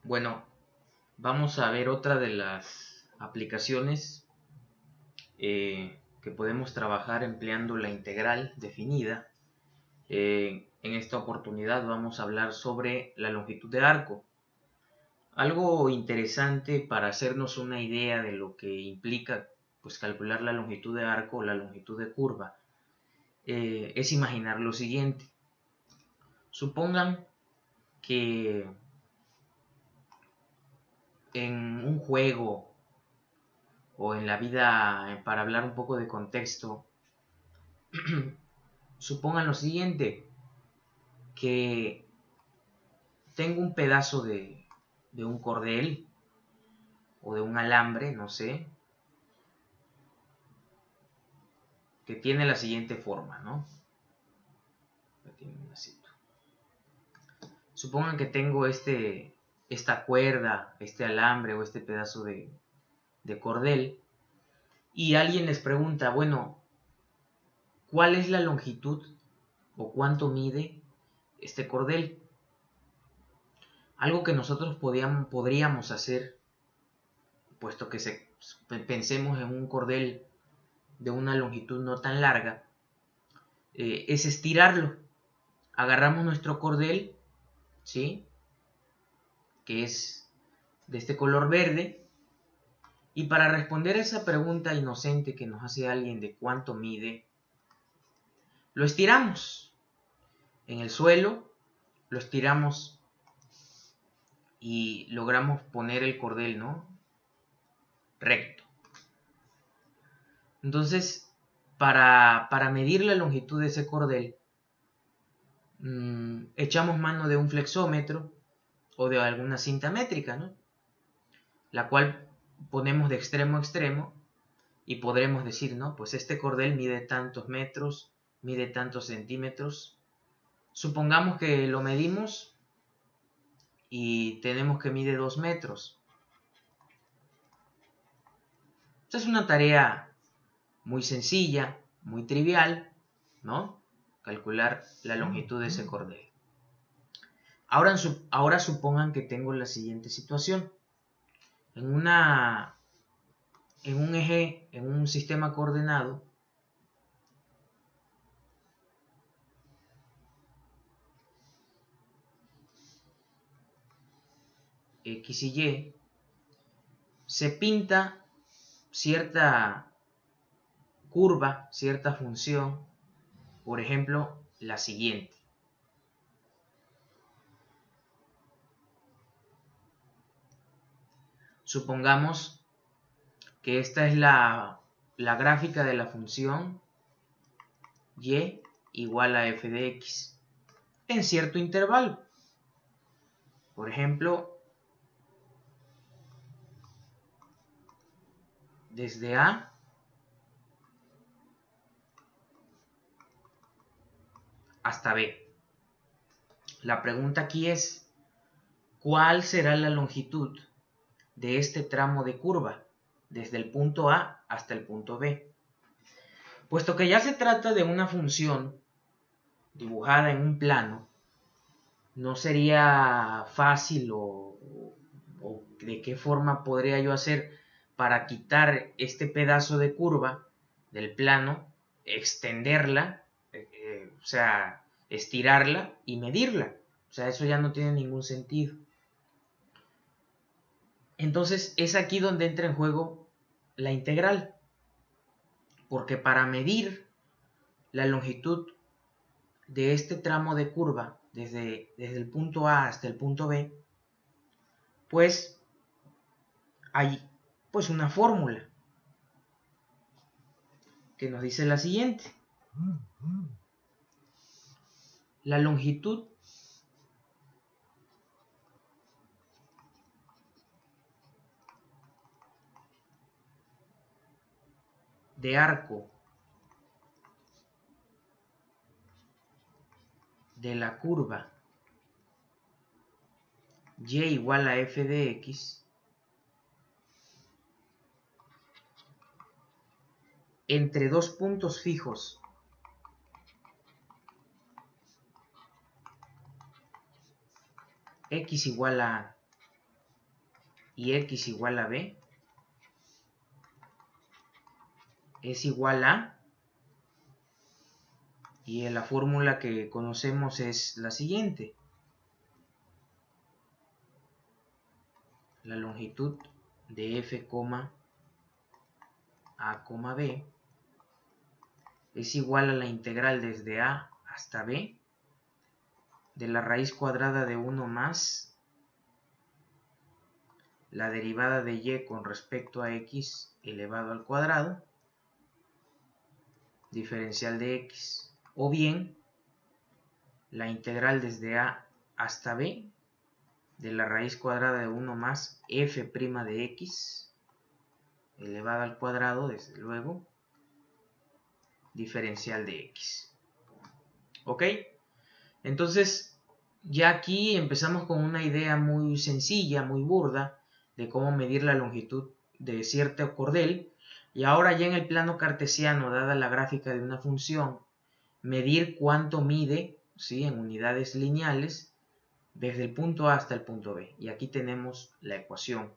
Bueno, vamos a ver otra de las aplicaciones que podemos trabajar empleando la integral definida. En esta oportunidad vamos a hablar sobre la longitud de arco. Algo interesante para hacernos una idea de lo que implica pues, calcular la longitud de arco o la longitud de curva es imaginar lo siguiente. Supongan que en un juego o en la vida, para hablar un poco de contexto, supongan lo siguiente, que tengo un pedazo de un cordel o de un alambre, no sé, que tiene la siguiente forma, ¿no? Supongan que tengo esta cuerda, este alambre o este pedazo de cordel y alguien les pregunta, bueno, ¿cuál es la longitud o cuánto mide este cordel? Algo que nosotros podríamos hacer, puesto que pensemos en un cordel de una longitud no tan larga, es estirarlo. Agarramos nuestro cordel, ¿sí? Que es de este color verde, y para responder a esa pregunta inocente que nos hace alguien de cuánto mide, lo estiramos en el suelo, lo estiramos y logramos poner el cordel, ¿no? Recto. Entonces, para medir la longitud de ese cordel, echamos mano de un flexómetro o de alguna cinta métrica, ¿no? La cual ponemos de extremo a extremo y podremos decir, ¿no? Pues este cordel mide tantos metros, mide tantos centímetros. Supongamos que lo medimos y tenemos que mide 2 metros. Esta es una tarea muy sencilla, muy trivial, ¿no? Calcular la longitud de ese cordel. Ahora supongan que tengo la siguiente situación. En un eje, en un sistema coordenado, X y Y, se pinta cierta curva, cierta función, por ejemplo, la siguiente. Supongamos que esta es la gráfica de la función y igual a f de x en cierto intervalo. Por ejemplo, desde A hasta B. La pregunta aquí es, ¿cuál será la longitud de este tramo de curva desde el punto A hasta el punto B? Puesto que ya se trata de una función dibujada en un plano, no sería fácil o de qué forma podría yo hacer para quitar este pedazo de curva del plano, extenderla, o sea, estirarla y medirla. O sea, eso ya no tiene ningún sentido. Entonces es aquí donde entra en juego la integral. Porque para medir la longitud de este tramo de curva desde el punto A hasta el punto B, pues hay pues una fórmula que nos dice la siguiente. La longitud de arco de la curva y igual a f de x entre dos puntos fijos x igual a y x igual a b es igual a, y la fórmula que conocemos es la siguiente. La longitud de f, a, b es igual a la integral desde a hasta b de la raíz cuadrada de 1 más la derivada de y con respecto a x elevado al cuadrado, diferencial de x, o bien la integral desde a hasta b de la raíz cuadrada de 1 más f' de x elevado al cuadrado, desde luego, diferencial de x. ¿Ok? Entonces, ya aquí empezamos con una idea muy sencilla, muy burda, de cómo medir la longitud de cierto cordel. Y ahora ya en el plano cartesiano, dada la gráfica de una función, medir cuánto mide, ¿sí?, en unidades lineales, desde el punto A hasta el punto B. Y aquí tenemos la ecuación,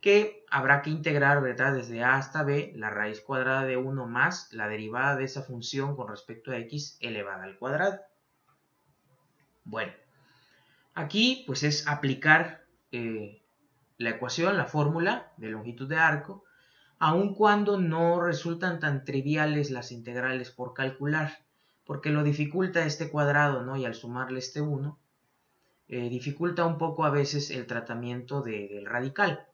que habrá que integrar, ¿verdad?, desde A hasta B, la raíz cuadrada de 1 más la derivada de esa función con respecto a x elevada al cuadrado. Bueno, aquí pues es aplicar la ecuación, la fórmula de longitud de arco, aun cuando no resultan tan triviales las integrales por calcular, porque lo dificulta este cuadrado, ¿no? Y al sumarle este 1, dificulta un poco a veces el tratamiento del radical.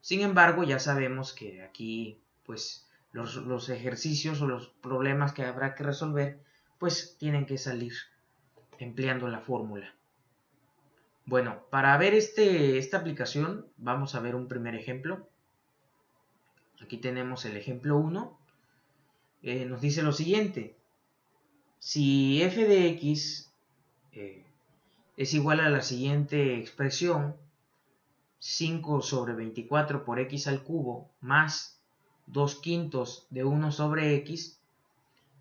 Sin embargo, ya sabemos que aquí pues los ejercicios o los problemas que habrá que resolver pues tienen que salir empleando la fórmula. Bueno, para ver esta aplicación vamos a ver un primer ejemplo. Aquí tenemos el ejemplo 1. Nos dice lo siguiente. Si f de x es igual a la siguiente expresión, 5 sobre 24 por x al cubo más 2/5 de 1 sobre x,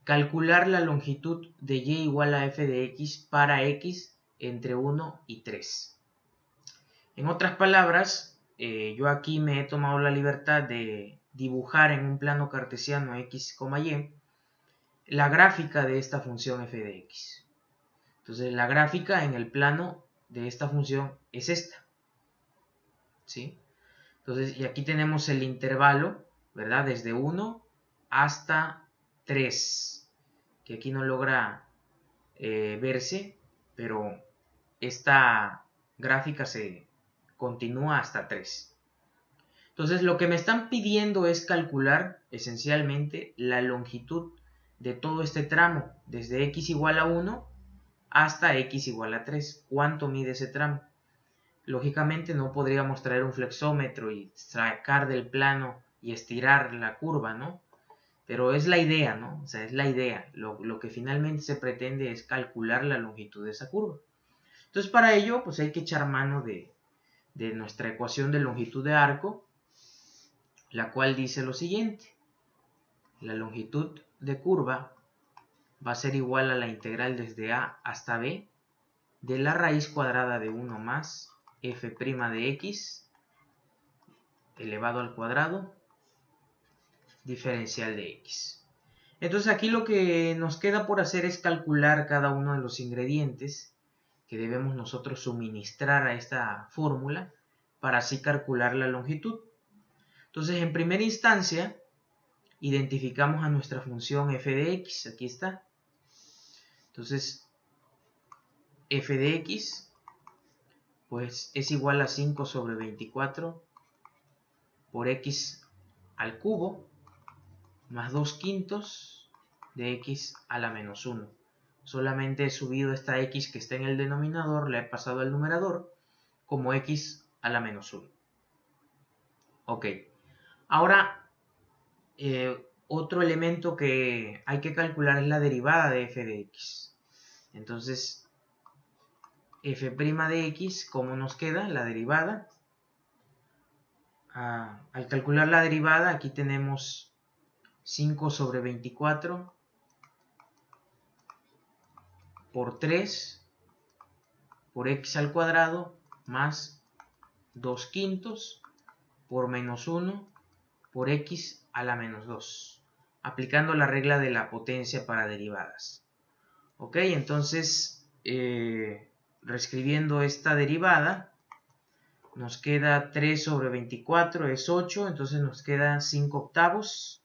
calcular la longitud de y igual a f de x para x entre 1 y 3. En otras palabras, yo aquí me he tomado la libertad de dibujar en un plano cartesiano x, y la gráfica de esta función f de x. Entonces la gráfica en el plano de esta función es esta, ¿sí? Entonces, y aquí tenemos el intervalo, ¿verdad? Desde 1 hasta 3, que aquí no logra verse, pero esta gráfica se continúa hasta 3. Entonces, lo que me están pidiendo es calcular esencialmente la longitud de todo este tramo, desde x igual a 1 hasta x igual a 3. ¿Cuánto mide ese tramo? Lógicamente no podríamos traer un flexómetro y sacar del plano y estirar la curva, ¿no? Pero es la idea, ¿no? O sea, es la idea. Lo que finalmente se pretende es calcular la longitud de esa curva. Entonces, para ello, pues hay que echar mano de nuestra ecuación de longitud de arco, la cual dice lo siguiente. La longitud de curva va a ser igual a la integral desde a hasta b de la raíz cuadrada de 1 más f' de x elevado al cuadrado, diferencial de x. Entonces aquí lo que nos queda por hacer es calcular cada uno de los ingredientes que debemos nosotros suministrar a esta fórmula para así calcular la longitud. Entonces, en primera instancia, identificamos a nuestra función f de x. Aquí está. Entonces, f de x pues es igual a 5 sobre 24 por x al cubo más 2/5 de x a la menos 1. Solamente he subido esta x que está en el denominador, la he pasado al numerador como x a la menos 1. Ok. Ahora, otro elemento que hay que calcular es la derivada de f de x. Entonces, f' de x, ¿cómo nos queda la derivada? Al calcular la derivada, aquí tenemos 5 sobre 24 por 3 por x al cuadrado más 2 quintos por menos 1 por x a la menos 2, aplicando la regla de la potencia para derivadas. Ok, entonces, reescribiendo esta derivada, nos queda 3 sobre 24 es 8, entonces nos queda 5 octavos.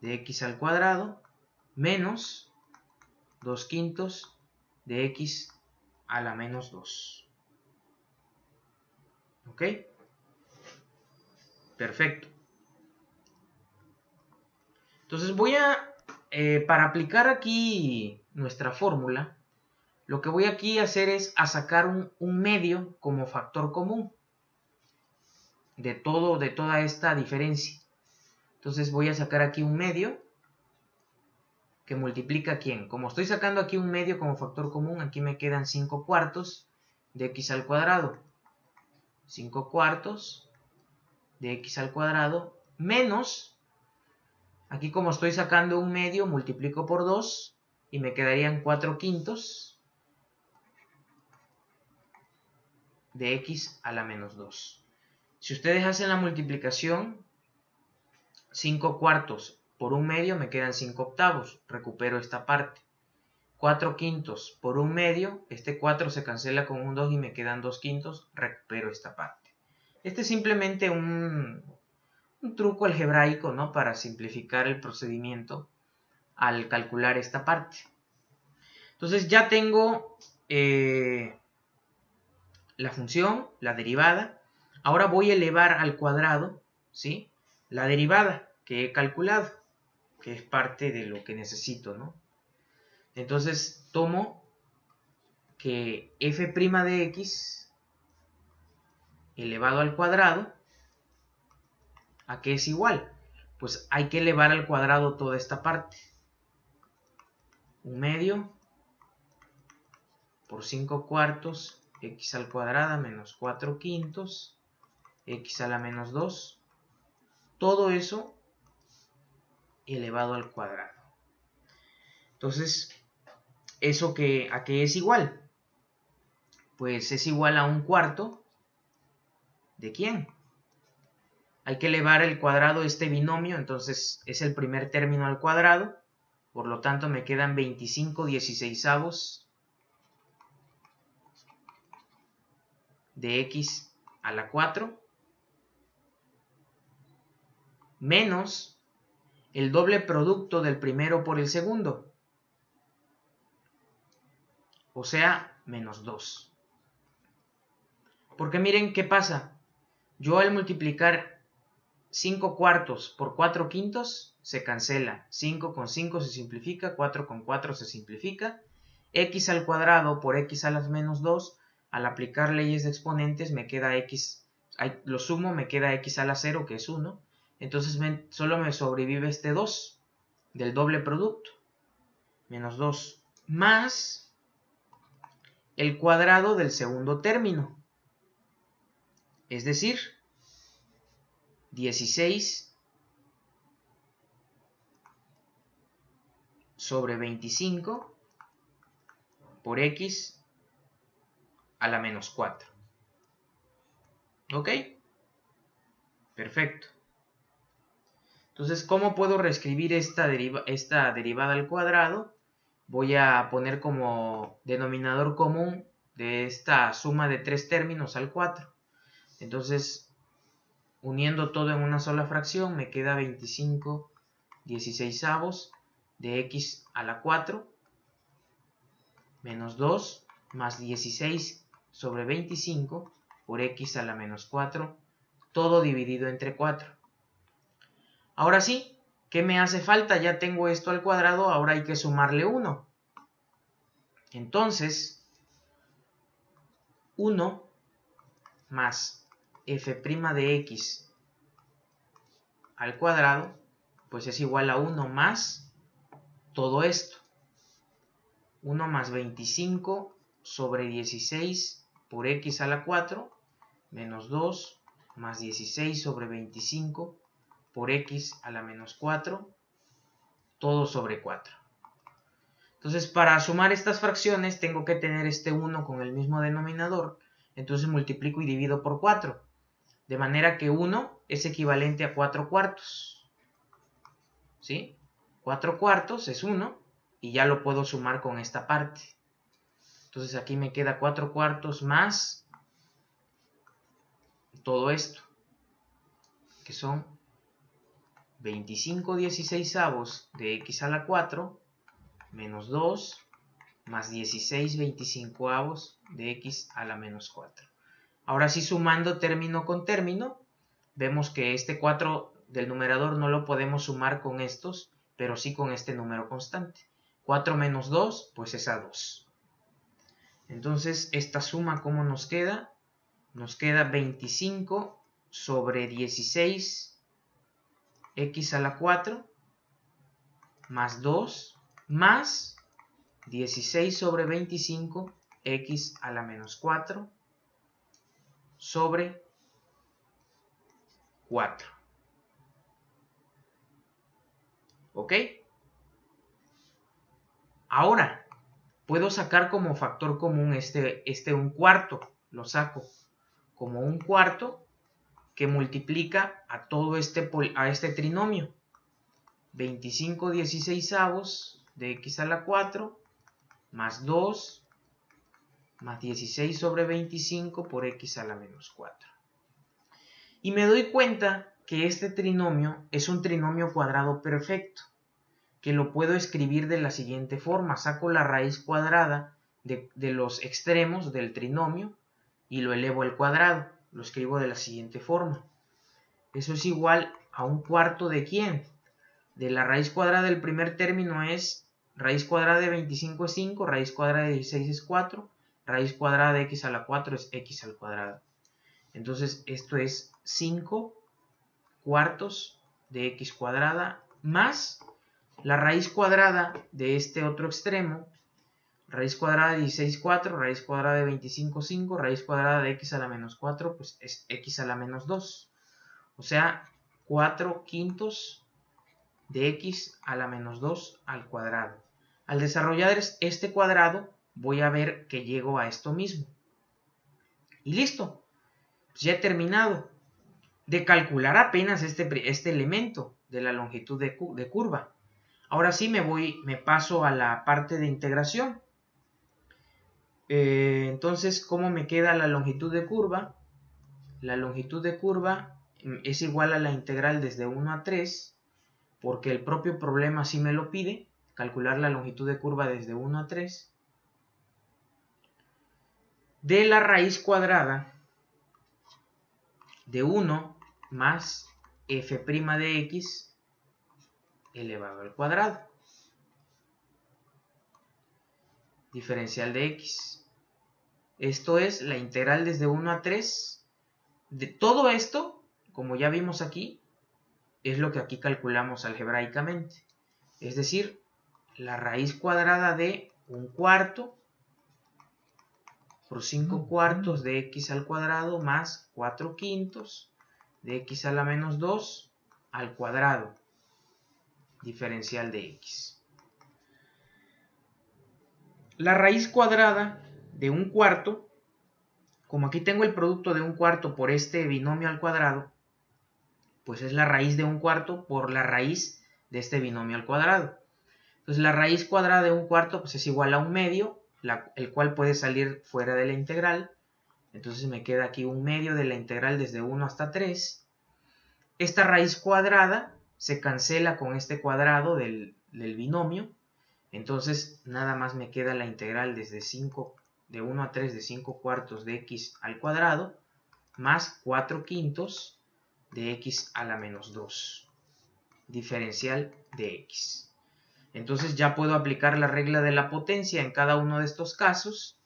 De x al cuadrado menos 2 quintos de x a la menos 2. ¿Ok? Perfecto. Entonces para aplicar aquí nuestra fórmula, lo que voy aquí a hacer es a sacar un medio como factor común de toda esta diferencia. Entonces voy a sacar aquí un medio que multiplica ¿quién? Como estoy sacando aquí un medio como factor común, aquí me quedan 5 cuartos de x al cuadrado. 5 cuartos de x al cuadrado menos, aquí como estoy sacando un medio, multiplico por 2 y me quedarían 4 quintos de x a la menos 2. Si ustedes hacen la multiplicación, 5 cuartos por un medio me quedan 5 octavos, recupero esta parte. 4 quintos por un medio, este 4 se cancela con un 2 y me quedan 2 quintos, recupero esta parte. Este es simplemente un truco algebraico, ¿no? Para simplificar el procedimiento al calcular esta parte. Entonces ya tengo la función, la derivada. Ahora voy a elevar al cuadrado, ¿sí? La derivada que he calculado, que es parte de lo que necesito, ¿no? Entonces tomo que f' de x elevado al cuadrado, ¿a qué es igual? Pues hay que elevar al cuadrado toda esta parte. Un medio por 5 cuartos, x al cuadrado menos 4 quintos, x a la menos 2. Todo eso elevado al cuadrado. Entonces, ¿eso a qué es igual? Pues es igual a un cuarto. ¿De quién? Hay que elevar el cuadrado de este binomio, entonces es el primer término al cuadrado. Por lo tanto, me quedan 25 dieciseisavos de x a la 4 menos el doble producto del primero por el segundo, o sea, menos 2. Porque miren qué pasa. Yo al multiplicar 5 cuartos por 4 quintos se cancela. 5 con 5 se simplifica, 4 con 4 se simplifica. X al cuadrado por x a las menos 2, al aplicar leyes de exponentes me queda x, lo sumo, me queda x a la 0, que es 1. Entonces solo me sobrevive este 2 del doble producto, menos 2, más el cuadrado del segundo término, es decir, 16 sobre 25 por x a la menos 4. ¿Ok? Perfecto. Entonces, ¿cómo puedo reescribir esta derivada al cuadrado? Voy a poner como denominador común de esta suma de 3 términos al 4. Entonces, uniendo todo en una sola fracción, me queda 25 dieciseisavos de x a la 4 menos 2 más 16 sobre 25 por x a la menos 4, todo dividido entre 4. Ahora sí, ¿qué me hace falta? Ya tengo esto al cuadrado, ahora hay que sumarle 1. Entonces, 1 más f' de x al cuadrado, pues es igual a 1 más todo esto. 1 más 25 sobre 16 por x a la 4, menos 2 más 16 sobre 25 por x a la menos 4, todo sobre 4. Entonces, para sumar estas fracciones, tengo que tener este 1 con el mismo denominador. Entonces, multiplico y divido por 4. De manera que 1 es equivalente a 4 cuartos. ¿Sí? 4 cuartos es 1 y ya lo puedo sumar con esta parte. Entonces, aquí me queda 4 cuartos más todo esto, que son 25/16 de x a la 4 menos 2 más 16/25 de x a la menos 4. Ahora sí, sumando término con término, vemos que este 4 del numerador no lo podemos sumar con estos, pero sí con este número constante. 4 menos 2, pues es a 2. Entonces, esta suma, ¿cómo nos queda? Nos queda 25 sobre 16 x a la 4 más 2 más 16 sobre 25 x a la menos 4 sobre 4. ¿Ok? Ahora, puedo sacar como factor común este 1/4. Lo saco como 1/4 que multiplica a todo este trinomio. 25/16 de x a la 4 más 2 más 16 sobre 25 por x a la menos 4. Y me doy cuenta que este trinomio es un trinomio cuadrado perfecto, que lo puedo escribir de la siguiente forma. Saco la raíz cuadrada de los extremos del trinomio y lo elevo al cuadrado. Lo escribo de la siguiente forma. Eso es igual a 1/4 de ¿quién? De la raíz cuadrada del primer término es raíz cuadrada de 25 es 5, raíz cuadrada de 16 es 4, raíz cuadrada de x a la 4 es x al cuadrado. Entonces esto es 5 cuartos de x cuadrada más la raíz cuadrada de este otro extremo, raíz cuadrada de 16, 4, raíz cuadrada de 25, 5, raíz cuadrada de x a la menos 4, pues es x a la menos 2. O sea, 4 quintos de x a la menos 2 al cuadrado. Al desarrollar este cuadrado, voy a ver que llego a esto mismo. Y listo. Pues ya he terminado de calcular apenas este elemento de la longitud de curva. Ahora sí me paso a la parte de integración. Entonces, ¿cómo me queda la longitud de curva? La longitud de curva es igual a la integral desde 1 a 3, porque el propio problema sí me lo pide, calcular la longitud de curva desde 1 a 3, de la raíz cuadrada de 1 más f' de x elevado al cuadrado. Diferencial de x. Esto es la integral desde 1 a 3. De todo esto, como ya vimos aquí, es lo que aquí calculamos algebraicamente. Es decir, la raíz cuadrada de 1/4 por 5 cuartos de x al cuadrado más 4 quintos de x a la menos 2 al cuadrado. Diferencial de x. La raíz cuadrada de 1/4, como aquí tengo el producto de 1/4 por este binomio al cuadrado, pues es la raíz de 1/4 por la raíz de este binomio al cuadrado. Entonces la raíz cuadrada de 1/4 pues es igual a 1/2, el cual puede salir fuera de la integral. Entonces me queda aquí 1/2 de la integral desde 1 hasta 3. Esta raíz cuadrada se cancela con este cuadrado del binomio. Entonces nada más me queda la integral desde de 1 a 3 de 5 cuartos de x al cuadrado más 4 quintos de x a la menos 2. Diferencial de x. Entonces ya puedo aplicar la regla de la potencia en cada uno de estos casos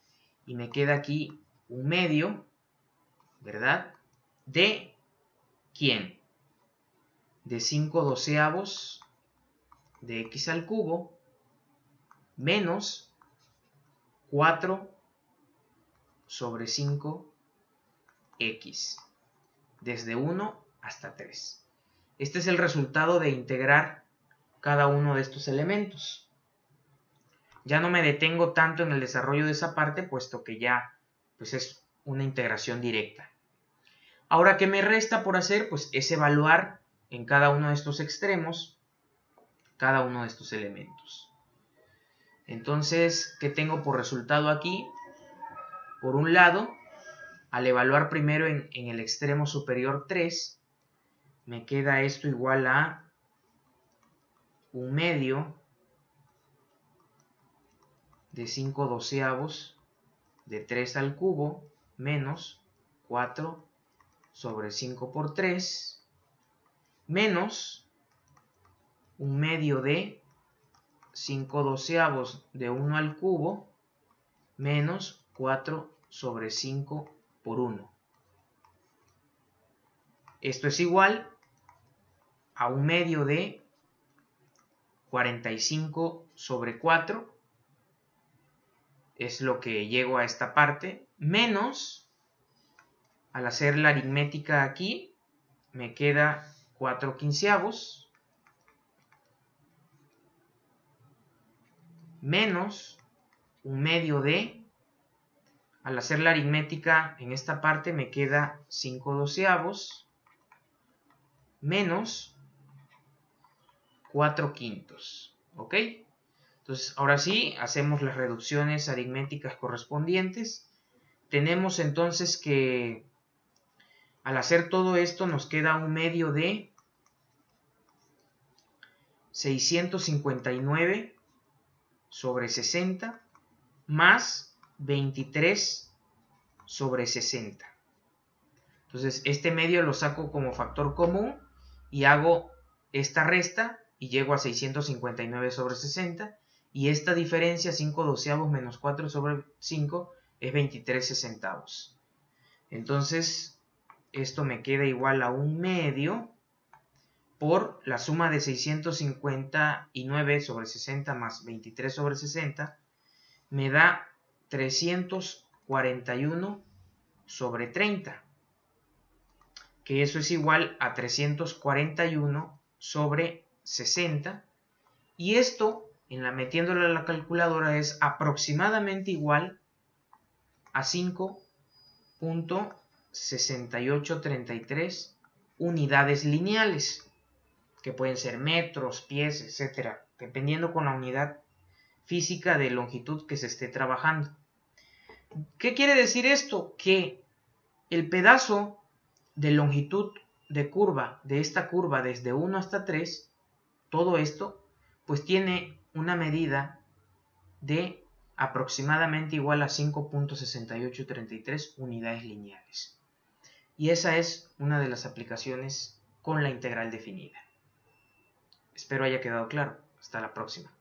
y me queda aquí 1/2, ¿verdad? ¿De quién? De 5/12 de x al cubo menos 4 sobre 5x desde 1 hasta 3. Este es el resultado de integrar cada uno de estos elementos. ya no me detengo tanto en el desarrollo de esa parte, puesto que ya pues es una integración directa. Ahora, ¿qué me resta por hacer? Pues es evaluar en cada uno de estos extremos cada uno de estos elementos. Entonces, ¿qué tengo por resultado aquí? Por un lado, al evaluar primero en el extremo superior 3, me queda esto igual a 1/2 de 5/12 de 3 al cubo menos 4 sobre 5 por 3 menos 1/2 de 5/12 de 1 al cubo menos 4 sobre 5 por 1. Esto es igual a 1/2 de 45 sobre 4. Es lo que llego a esta parte. Menos, al hacer la aritmética aquí, me queda 4/15. Menos 1/2 de, al hacer la aritmética en esta parte me queda 5/12 menos 4/5. ¿Ok? Entonces, ahora sí, hacemos las reducciones aritméticas correspondientes. Tenemos entonces que al hacer todo esto nos queda 1/2 de 659 sobre 60 más 23 sobre 60. Entonces, este medio lo saco como factor común y hago esta resta y llego a 659 sobre 60. Y esta diferencia, 5/12 menos 4 sobre 5, es 23 sesentavos. Entonces, esto me queda igual a 1/2 por la suma de 659 sobre 60 más 23 sobre 60, me da 341 sobre 30, que eso es igual a 341 sobre 60, y esto, metiéndolo a la calculadora, es aproximadamente igual a 5.6833 unidades lineales, que pueden ser metros, pies, etcétera, dependiendo con la unidad física de longitud que se esté trabajando. ¿Qué quiere decir esto? Que el pedazo de longitud de curva, de esta curva desde 1 hasta 3, todo esto, pues tiene una medida de aproximadamente igual a 5.6833 unidades lineales. Y esa es una de las aplicaciones con la integral definida. Espero haya quedado claro. Hasta la próxima.